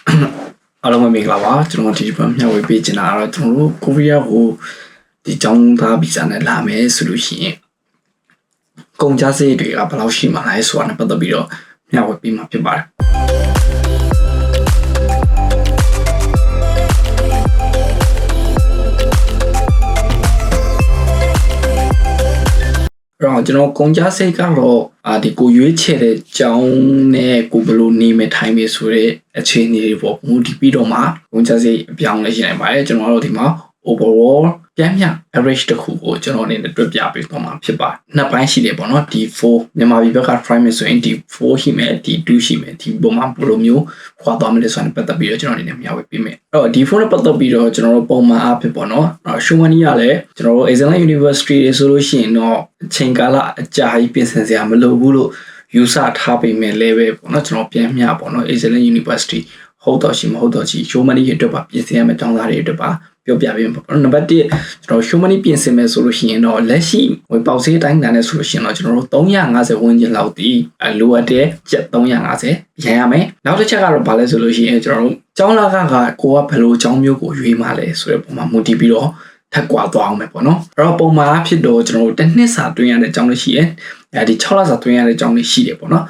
အားလုံးပဲမင်္ဂလာပါကျွန်တော်ဒီဘက်မျှဝေပေးချင်တာကတော့ကျွန်တော်တို့ကိုရီးယားကိုဒီကျောင်းသားဗီဇာနဲ့လာမယ်ဆိုလို့ရှိရင်ကုန်ကျစရိတ်တွေကဘယ်လောက်ရှိမှာလဲဆိုတာနဲ့ပတ်သက်ပြီးတော့မျှဝေပေးမှာဖြစ်ပါတယ်တော့ကျွန်တော်ကုန်ကျစရိတ်ကတော့ဒီကိုရွေးချယ်တဲ့ကျောင်းနဲ့ကိုဘယ်လိုနေမယ်ထိုင်မယ်ဆိုတဲ့အခြေအနေတွေပေါ့မူတည်ပြီးတော့မှကုန်ကျစရိတ်အပြောင်းလဲရှိနိုင်ပါတယ်ကျွန်တော်တို့ဒီမှာ overall ပြန်မြ average တစ်ခုကိုကျွန်တော်အနေနဲ့တွက်ပြပေးသွားမှာဖြစ်ပါတယ်နှစ်ပိုင်းရှိတယ်ပေါ့နော်ဒီ4မြန်မာပြည်ဘက်က prime ဆိုရင်ဒီ4ရှိမယ်ဒီ2ရှိမယ်ဒီပုံမှန်ဘယ်လိုမျိုးခွာသွားမလဲဆိုတာနဲ့ပတ်သက်ပြီးတော့ကျွန်တော်အနေနဲ့မျှဝေပေးမယ်အဲ့တော့ဒီ4နဲ့ပတ်သက်ပြီးတော့ကျွန်တော်တို့ပုံမှန်အဖြစ်ပေါ့နော်ရှုံးမနီးရလဲကျွန်တော်တို့ Excellent University တွေဆိုလို့ရှိရင်တော့အချိန်ကာလအကြာကြီးပြင်ဆင်စရာမလိုဘူးလို့ယူဆထားပေမဲ့လည်းပဲပေါ့နော်ကျွန်တော်ပြန်မျှပေါ့နော် Excellent University ဟုတ်တော့ရှိမဟုတ်တော့ရှိရှုံးမနီးအတွက်ပါပြင်ဆင်ရမယ့်ကျောင်းသားတွေအတွက်ပါပြောပြပေးမှာပေါ့နော်နံပါတ်1ကျွန်တော်ရှုံးမနီပြင်ဆင်မယ်ဆိုလို့ရှိရင်တော့လက်ရှိဝေပေါက်ဈေးတိုင်းတန်နဲ့ဆိုလို့ရှိရင်တော့ကျွန်တော်တို့350ဝန်းကျင်လောက်တည်လိုအပ်တဲ့ကျပ်350ရန်ရမယ်နောက်တစ်ချက်ကတော့ဗာလဲဆိုလို့ရှိရင်ကျွန်တော်တို့ကျောင်းလာကကိုကဘယ်လိုကျောင်းမျိုးကိုရွေးမှလဲဆိုတဲ့ပုံမှာမူတည်ပြီးတော့ထပ်ကွာသွားအောင်မယ်ပေါ့နော်အဲ့တော့ပုံမှန်အဖြစ်တော့ကျွန်တော်တို့တစ်နှစ်စာတွင်းရတဲ့ကျောင်းလေးရှိတယ်ဒီ6လစာတွင်းရတဲ့ကျောင်းလေးရှိတယ်ပေါ့နော်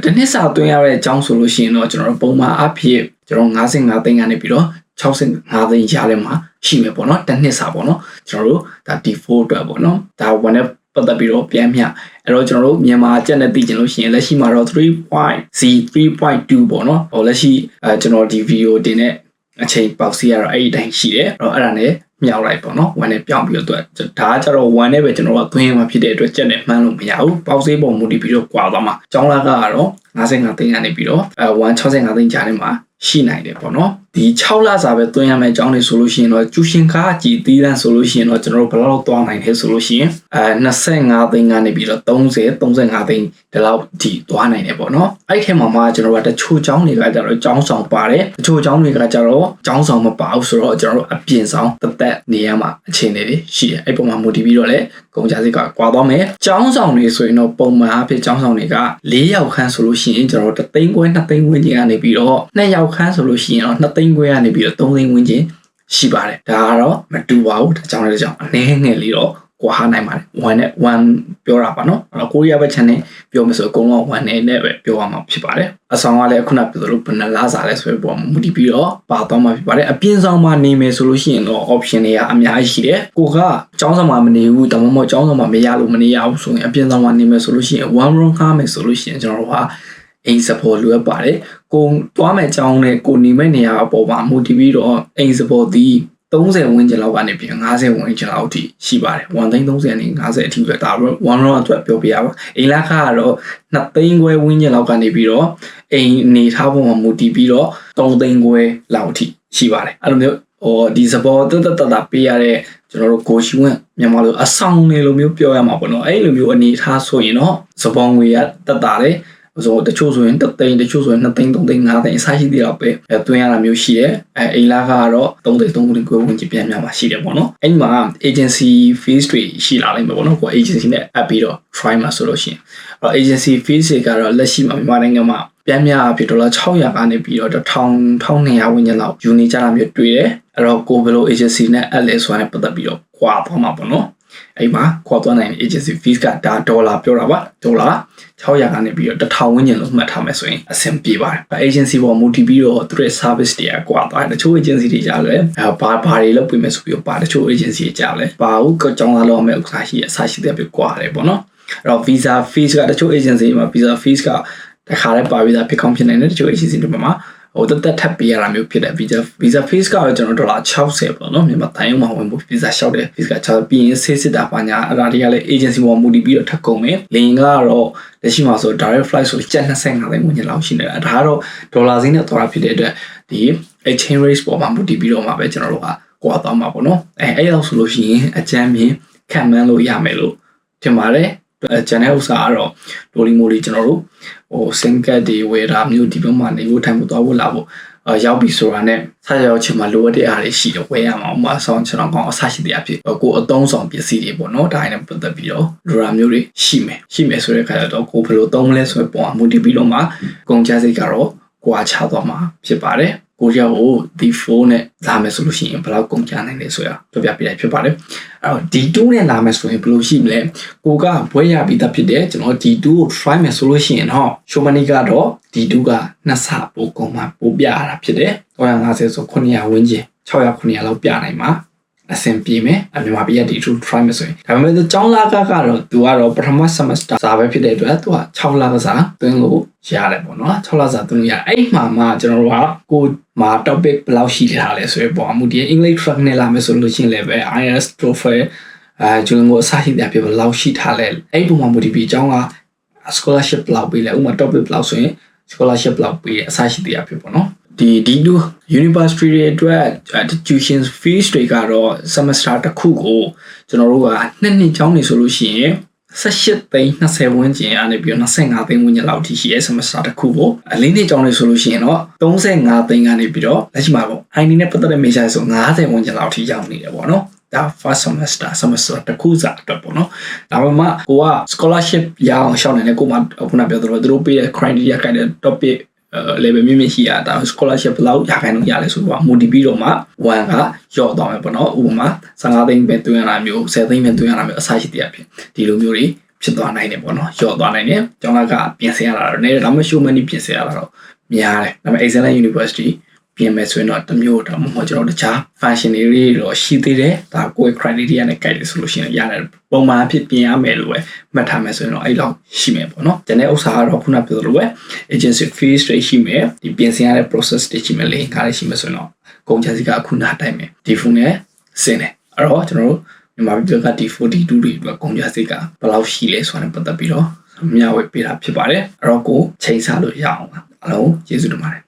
တစ်နှစ်စာတွင်းရတဲ့ကျောင်းဆိုလို့ရှိရင်တော့ကျွန်တော်တို့ပုံမှန်အဖြစ်ကျွန်တော်55သိန်းကနေပြီးတော့65သိန်းကြားထဲမှာရှိမယ်ပေါ့နော်တစ်နှစ်စာပေါ့နော်ကျွန်တော်တို့ဒါ D4 အတွက်ပေါ့နော်ဒါ1နဲ့ပတ်သက်ပြီးတော့ပြန်မျှအဲ့တော့ကျွန်တော်တို့မြန်မာကျပ်နဲ့သိချင်လို့ရှိရင်လက်ရှိမှာတော့ 3.2 ပေါ့နော်ဟိုလက်ရှိကျွန်တော်ဒီဗီဒီယိုတင်တဲ့အချိန်ပေါက်စီကတော့အဲ့ဒီတိုင်းရှိတယ်အဲ့တော့အဲ့ဒါနဲ့မြောက်လိုက်ပေါ့နော်1နဲ့ပြောင်းပြီးတော့ဒါကကျတော့1နဲ့ပဲကျွန်တော်ကသွင်းရမှာဖြစ်တဲ့အတွက်ကျက်နဲ့မှန်းလို့မရဘူးပေါက်စီပုံမူတည်ပြီးတော့ကွာသွားမှာကျောင်းလာကတော့55သိန်းကနေပြီးတော့165သိန်းကြားထဲမှာရှိနိုင်တယ်ပေါ့နော်ဒီ6လစာပဲသွင်းရမယ့်အကြောင်းတွေဆိုလို့ရှိရင်တော့ကျူရှင်ကားကြည်သီးတန်းဆိုလို့ရှိရင်တော့ကျွန်တော်တို့ဘယ်လောက်သွားနိုင်လဲဆိုလို့ရှိရင်25သိန်းကနေပြီးတော့35သိန်းဒီလောက်ဒီသွားနိုင်တယ်ပေါ့နော်အဲ့ဒီထဲမှာမှကျွန်တော်တို့ကတချို့ကျောင်းတွေကကျတော့ကျောင်းဆောင်ပါတယ်တချို့ကျောင်းတွေကကျတော့ကျောင်းဆောင်မပါဘူးဆိုတော့ကျွန်တော်တို့အပြင်ဆောင်သက်နေရမှာအခြေအနေတွေရှိတယ်အဲ့ပုံမှာမူတည်ပြီးတော့လည်းကုန်ကြစိတ်ကကွာသွားမယ်ကျောင်းဆောင်တွေဆိုရင်တော့ပုံမှန်အဖြစ်ကျောင်းဆောင်တွေက4ယောက်ခန်းဆိုလို့ရှိရင်ကျွန်တော်တို့3သိန်းခွဲ2သိန်းဝန်းကျင်ကနေပြီးတော့2ယောက်ခန်းဆိုလို့ရှိရင်တော့2သိန်းခွဲကနေပြီးတော့3သိန်းဝန်းကျင်ရှိပါတယ်ဒါကတော့မတူပါဘူးဒါကြောင့်လည်းကြောင့်အနည်းငယ်လေးတော့ကွာနိုင်ပါတယ်1နဲ့1ပြောတာပါနော်အဲ့တော့ကိုရီးယားဘက်ချန်နဲ့ပြောမယ်ဆိုအကုန်လုံး1နဲ့ပဲပြောရမှာဖြစ်ပါတယ်အဆောင်ကလည်းခုနပြောသလိုဘယ်နှလားစားလဲဆိုပြီးပေါ်မှာမူတည်ပြီးတော့ပါသွားမှာဖြစ်ပါတယ်အပြင်ဆောင်မှာနေမယ်ဆိုလို့ရှိရင်တော့ option တွေကအများကြီးရှိတယ်ကိုကကျောင်းဆောင်မှာမနေဘူးဒါမှမဟုတ်ကျောင်းဆောင်မှာမရလို့မနေရဘူးဆိုရင်အပြင်ဆောင်မှာနေမယ်ဆိုလို့ရှိရင်1 room ခါမယ်ဆိုလို့ရှိရင်ကျွန်တော်တို့ကအိမ် support လိုအပ်ပါတယ်ကိုတွားမဲ့ကျောင်းနဲ့ကိုနေမဲ့နေရာအပေါ်မှာမူတည်ပြီးတော့အိမ် support ဒီ30ဝန်းကျင်လောက်ကနေပြီး50ဝန်းကျင်လောက်အထိရှိပါတယ်130နဲ့50အထိပဲဒါ1 round အတွက်ပြောပြရပါအိမ်လာခါကတော့2သိန်းခွဲဝန်းကျင်လောက်ကနေပြီးတော့အိမ်နေထားပုံမှာမူတည်ပြီးတော့3သိန်းခွဲလောက်အထိရှိပါတယ်အဲ့လိုမျိုးဒီ support တပေးရတဲ့ကျွန်တော်တို့ကိုရှိဝင်မြန်မာလိုအဆောင်နေလိုမျိုးပြောရမှာပေါ့နော်အဲ့လိုမျိုးအနေထားဆိုရင်တော့ support ငွေရတက်တာတယ်ဆိုတော့တချို့ဆိုရင်3သိန်းတချို့ဆိုရင်2သိန်း3သိန်း5သိန်းအစားရှိသေးတော့ပဲတွင်းရတာမျိုးရှိတယ်အိမ်လာကတော့3သိန်း3သိန်းကိုဝင်ကြပြန်များမှာရှိတယ်ပေါ့နော်အဲ့မှာ agency fees တွေရှိလာနိုင်မှာပေါ့နော်ကို agency နဲ့အပ်ပြီးတော့ try မှာဆိုလို့ရှိရင်agency fees တွေကတော့လက်ရှိမှာမြန်မာနိုင်ငံမှာပြန်များအဖြစ်$600ကနေပြီးတော့1200ဝန်းကျင်လောက်ယူနေကြတာမျိုးတွေ့တယ်အဲ့တော့ကိုဘယ်လို agency နဲ့အပ်လဲဆိုတာနဲ့ပတ်သက်ပြီးတော့ကွာသွားမှာပေါ့နော်အဲ့မှာခေါ်သွားနိုင်တဲ့ agency fees ကဒါဒေါ်လာပြောတာပါဒေါ်လာ600ကနေပြီးတော့1000ဝန်းကျင်လို့မှတ်ထားမယ်ဆိုရင်အဆင်ပြေပါတယ် agency ပေါ်မူတည်ပြီးတော့သူတို့ service တွေကကွာသွားတယ်တချို့ agency တွေကြားလဲဘာတွေလုပ်ပေးမယ်ဆိုပြီးတော့ပါတချို့ agency တွေကြားလဲဘာဟုတ်ကကြောင်းလာလို့မယ်ဥစ္စာရှိအစားရှိတဲ့ပြကွာတယ်ပေါ့နော်အဲ့တော့ visa fees ကတချို့ agency မှာ visa fees ကတခါတည်းပါပြီးသားဖြစ်ကောင်းဖြစ်နိုင်တယ်တချို့ agency တွေမှာတက်ထပ်ပေးရတာမျိုးဖြစ်တယ် visa fees ကတော့ကျွန်တော်$60ပေါ့နော်မြန်မာတိုင်းမှာဝင်ဖို့ visa လျှောက်တယ် visa 6ပြီးရင်ဆေးစစ်တာပါညာအဲ့ဒါတွေကလည်း agency ပေါ်မူတည်ပြီးတော့ထပ်ကုန်မယ်လင်ကတော့လက်ရှိမှာဆို direct flight ဆိုကျပ်25သိန်းဝန်းကျင်လောက်ရှိနေတာဒါကတော့ဒေါ်လာဈေးနဲ့သွားတာဖြစ်တဲ့အတွက်ဒီ exchange rate ပေါ်မှာမူတည်ပြီးတော့မှပဲကျွန်တော်တို့ကကွာသွားမှာပေါ့နော်အဲ့လောက်ဆိုလို့ရှိရင်အကြမ်းမြင်ခံမှန်းလို့ရမယ်လို့ထင်ပါတယ်ကျန်တဲ့ဥစ္စာကတော့လိုလီမိုလီကျွန်တော်တို့စင်ကတ်တွေဝယ်တာမျိုးဒီဘက်မှာနေဖို့ထိုင်ဖို့သွားဖို့လာဖို့ရောက်ပြီဆိုတာနဲ့ဆက်ရောက်ချင်မှလိုအပ်တဲ့အားတွေရှိတော့ဝယ်ရမှာဥမာဆောင်းချောင်းကောင်းအဆရှိတဲ့အဖြစ်ကိုအသုံးဆောင်ပစ္စည်းတွေပေါ့နော်ဒါနဲ့ပတ်သက်ပြီးတော့လိုရာမျိုးတွေရှိမယ်ဆိုတဲ့အခါကျတော့ကိုဘယ်လိုသုံးမလဲဆိုတဲ့ပုံအမှုတည်ပြီးတော့မှကုန်ကျစရိတ်ကတော့ ကွာခြားသွားမှာဖြစ်ပါတယ်ကိုကြောက်ကို D4 နဲ့လာမယ်ဆိုလို့ရှိရင်ဘယ်လောက်ကုန်ကြနိုင်လဲဆိုရပြောပြပေးလိုက်ဖြစ်ပါတယ်အဲ့တော့ D2 နဲ့လာမယ်ဆိုရင်ဘယ်လိုရှိမလဲကိုကဘွဲရပြီးသားဖြစ်တယ်ကျွန်တော် D2 ကို try မယ်ဆိုလို့ရှိရင်တော့ show money ကတော့ D2 ကနှစ်ဆပိုကုန်မှာပိုပြရတာဖြစ်တယ်350ဆို900ဝန်းကျင်600 900လောက်ပြနိုင်မှာအဆင်ပြေမယ်အမြန်မာပြည်က D2 try မယ်ဆိုရင်ဒါပေမဲ့ကျောင်းလာကတော့သူကတော့ပထမ semester စာပဲဖြစ်တဲ့အတွက်သူက6လစာသွင်းလို့ရတယ်ပေါ့နော်6လစာသွင်းလို့ရအဲ့မှာမှကျွန်တော်တို့ကကိုမှာ topic ဘယ်လောက်ရှိထားလဲဆိုရပေါ့အမှုဒီ English track နဲ့လာမယ်ဆိုလို့ရှိရင်လည်းပဲ IELTS TOEFL ကျွန်တော်တို့အစားရှိတဲ့ဖြစ်ဘယ်လောက်ရှိထားလဲအဲ့ပုံမှာ motivate ကျောင်းက scholarship ဘယ်လောက်ပေးလဲဥပမာ topic ဘယ်လောက်ဆိုရင် scholarship ဘယ်လောက်ပေးအစားရှိတဲ့ဖြစ်ပေါ့နော်ဒီ D2 University တွေအတွက် tuition fees တွေကတော့ semester တစ်ခုကိုကျွန်တော်တို့ကနှစ်နှစ်ကျောင်းနေဆိုလို့ရှိရင်18သိန်း20ဝန်းကျင်အနေပြီးတော့25သိန်းဝန်းကျင်လောက်ထိရှိရဲ့ semester တစ်ခုကိုအလင်းနှစ်ကျောင်းနေဆိုလို့ရှိရင်တော့35သိန်းကနေပြီးတော့လက်ရှိမှာပေါ့ ID နဲ့ပတ်သက်တဲ့ major ဆို50ဝန်းကျင်လောက်ထိရောက်နေတယ်ပေါ့နော်ဒါ first semester တစ်ခုစာအတွက်ပေါ့နော်ဒါပေမဲ့ကိုက scholarship ရအောင်ရှောက်နေတယ်ကိုမှခုနပြောသလိုသူတို့ပေးတဲ့ criteria ကိုက်တဲ့ topic level မြင့်မြင့်ရှိရတာ scholarship ဘယ်လောက်ရခိုင်လို့ရလဲဆိုတော့ motivate တော့မှ1ကရော့သွားမယ်ပေါ့နော်ဥပမာ15သိန်းပဲသွင်းရတာမျိုး10သိန်းပဲသွင်းရတာမျိုးအစားရှိတဲ့အဖြစ်ဒီလိုမျိုးတွေဖြစ်သွားနိုင်တယ်ပေါ့နော်ရော့သွားနိုင်တယ်ကျောင်းကပြင်ဆင်ရတာတော့နေဒါမှ show money ပြင်ဆင်ရတာတော့များတယ်ဒါပေမဲ့ excellent university ပြင်မယ်ဆိုရင်တော့တမျိုးတော့မဟုတ်ကျွန်တော်တခြား function တွေတော့ရှိသေးတယ်ဒါကိုယ် criteria နဲ့ guide ဆိုလို့ရှိရင်ရတယ်ပုံမှန်အဖြစ်ပြင်ရမယ်လို့ပဲမှတ်ထားမယ်ဆိုရင်တော့အဲ့လောက်ရှိမယ်ပေါ့နော်ကျန်တဲ့ဥစ္စာကတော့ခုနပြောသလိုပဲ agency fees တွေရှိမယ်ဒီပြင်ဆင်ရတဲ့ process တွေရှိမယ်လေကားတွေရှိမယ်ဆိုရင်တော့ကုန်ကျစရိတ်ကအခုနာတိုင်းမယ်ဒီဖုန်းနဲ့စင်တယ်အဲ့တော့ကျွန်တော်တို့မြန်မာပြည်က D42 တွေအတွက်ကုန်ကျစရိတ်ကဘယ်လောက်ရှိလဲဆိုတာနဲ့ပတ်သက်ပြီးတော့မျှဝေပေးတာဖြစ်ပါတယ်အဲ့တော့ကိုချိန်ဆလို့ရအောင်ပါအားလုံးကျေးဇူးတင်ပါတယ်